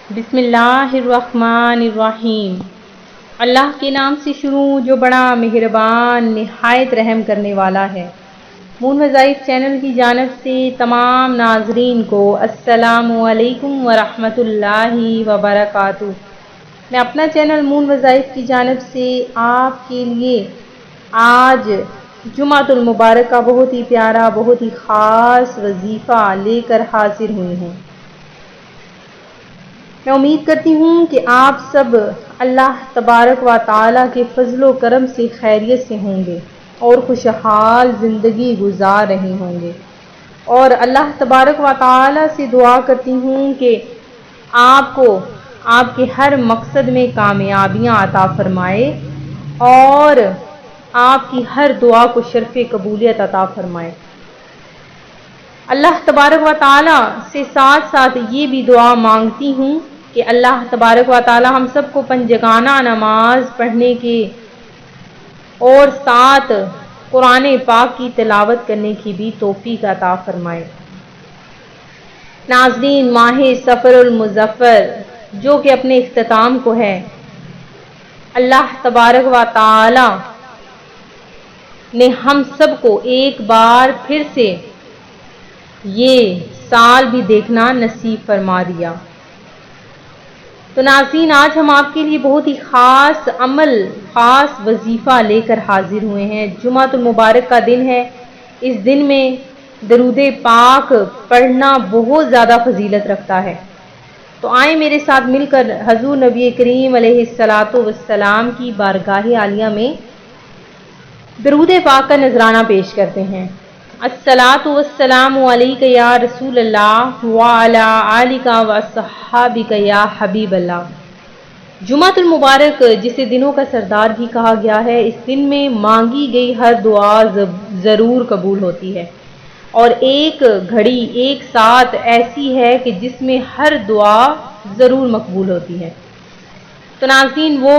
بسم اللہ الرحمن الرحیم۔ اللہ کے نام سے شروع جو بڑا مہربان نہایت رحم کرنے والا ہے۔ مون وظائف چینل کی جانب سے تمام ناظرین کو السلام علیکم ورحمۃ اللہ وبرکاتہ۔ میں اپنا چینل مون وظائف کی جانب سے آپ کے لیے آج جمعۃ المبارک کا بہت ہی پیارا بہت ہی خاص وظیفہ لے کر حاضر ہوئی ہوں۔ میں امید کرتی ہوں کہ آپ سب اللہ تبارک و تعالیٰ کے فضل و کرم سے خیریت سے ہوں گے اور خوشحال زندگی گزار رہے ہوں گے، اور اللہ تبارک و تعالیٰ سے دعا کرتی ہوں کہ آپ کو آپ کے ہر مقصد میں کامیابیاں عطا فرمائے اور آپ کی ہر دعا کو شرف قبولیت عطا فرمائے۔ اللہ تبارک و تعالیٰ سے ساتھ ساتھ یہ بھی دعا مانگتی ہوں کہ اللہ تبارک و تعالیٰ ہم سب کو پنجگانہ نماز پڑھنے کے اور ساتھ قرآن پاک کی تلاوت کرنے کی بھی توفیق عطا فرمائے۔ ناظرین، ماہ سفر المظفر جو کہ اپنے اختتام کو ہے، اللہ تبارک و تعالیٰ نے ہم سب کو ایک بار پھر سے یہ سال بھی دیکھنا نصیب فرما دیا۔ تو ناظرین، آج ہم آپ کے لیے بہت ہی خاص عمل، خاص وظیفہ لے کر حاضر ہوئے ہیں۔ جمعۃ المبارک کا دن ہے۔ اس دن میں درود پاک پڑھنا بہت زیادہ فضیلت رکھتا ہے۔ تو آئیں میرے ساتھ مل کر حضور نبی کریم علیہ الصلاۃ والسلام کی بارگاہ عالیہ میں درود پاک کا نذرانہ پیش کرتے ہیں۔ الصلاۃ والسلام علیک یا رسول اللہ وعلی آلک واصحابک یا حبیب اللہ۔ جمعۃ المبارک جسے دنوں کا سردار بھی کہا گیا ہے، اس دن میں مانگی گئی ہر دعا ضرور قبول ہوتی ہے، اور ایک گھڑی ایک ساتھ ایسی ہے کہ جس میں ہر دعا ضرور مقبول ہوتی ہے۔ تو ناظرین، وہ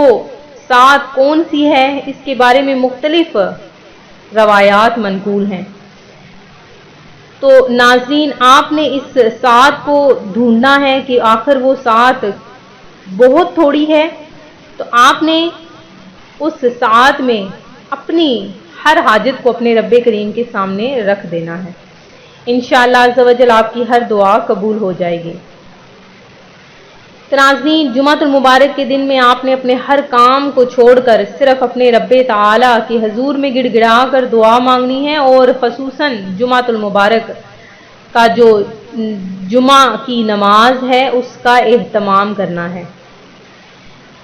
ساتھ کون سی ہے، اس کے بارے میں مختلف روایات منقول ہیں۔ تو ناظرین، آپ نے اس ساتھ کو ڈھونڈنا ہے کہ آخر وہ ساتھ بہت تھوڑی ہے، تو آپ نے اس ساتھ میں اپنی ہر حاجت کو اپنے رب کریم کے سامنے رکھ دینا ہے۔ انشاءاللہ عز و جل آپ کی ہر دعا قبول ہو جائے گی۔ تو ناظرین، جمعۃ المبارک کے دن میں آپ نے اپنے ہر کام کو چھوڑ کر صرف اپنے رب تعالیٰ کے حضور میں گڑ گڑا کر دعا مانگنی ہے، اور خصوصاً جمعۃ المبارک کا جو جمعہ کی نماز ہے اس کا اہتمام کرنا ہے۔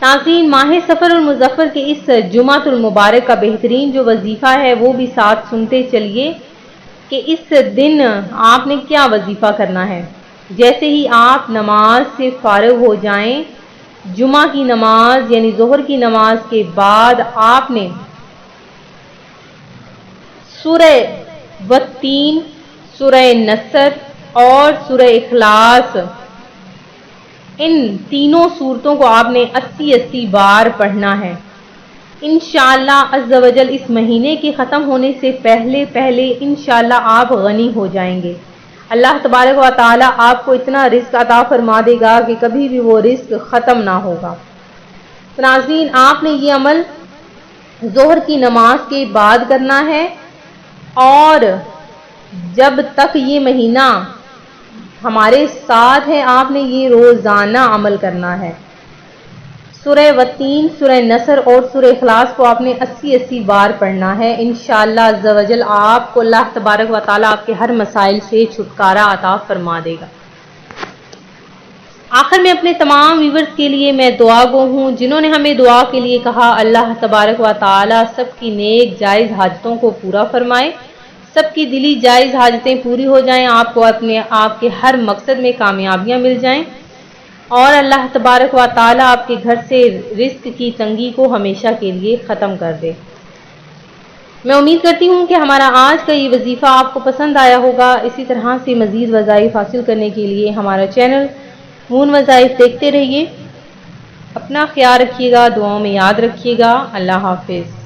ناظرین، ماہ سفر المظفر کے اس جمعۃ المبارک کا بہترین جو وظیفہ ہے وہ بھی ساتھ سنتے چلیے کہ اس دن آپ نے کیا وظیفہ کرنا ہے۔ جیسے ہی آپ نماز سے فارغ ہو جائیں، جمعہ کی نماز یعنی ظہر کی نماز کے بعد آپ نے سورہ والتین، سورہ نصر اور سورہ اخلاص، ان تینوں سورتوں کو آپ نے 80 بار پڑھنا ہے۔ انشاءاللہ عز و جل اس مہینے کے ختم ہونے سے پہلے انشاءاللہ آپ غنی ہو جائیں گے۔ اللہ تبارک و تعالیٰ آپ کو اتنا رزق عطا فرما دے گا کہ کبھی بھی وہ رزق ختم نہ ہوگا۔ تو ناظرین، آپ نے یہ عمل ظہر کی نماز کے بعد کرنا ہے، اور جب تک یہ مہینہ ہمارے ساتھ ہے آپ نے یہ روزانہ عمل کرنا ہے۔ سورہ والتین، سورہ نصر اور سورہ اخلاص کو آپ نے 80 بار پڑھنا ہے۔ انشاءاللہ عز و جل آپ کو اللہ تبارک و تعالیٰ آپ کے ہر مسائل سے چھٹکارا عطا فرما دے گا۔ آخر میں اپنے تمام ویورز کے لیے میں دعا گو ہوں، جنہوں نے ہمیں دعا کے لیے کہا، اللہ تبارک و تعالیٰ سب کی نیک جائز حاجتوں کو پورا فرمائے، سب کی دلی جائز حاجتیں پوری ہو جائیں، آپ کو آپ کے ہر مقصد میں کامیابیاں مل جائیں، اور اللہ تبارک و تعالیٰ آپ کے گھر سے رزق کی تنگی کو ہمیشہ کے لیے ختم کر دے۔ میں امید کرتی ہوں کہ ہمارا آج کا یہ وظیفہ آپ کو پسند آیا ہوگا۔ اسی طرح سے مزید وظائف حاصل کرنے کے لیے ہمارا چینل مون وظائف دیکھتے رہیے۔ اپنا خیال رکھیے گا، دعاؤں میں یاد رکھیے گا۔ اللہ حافظ۔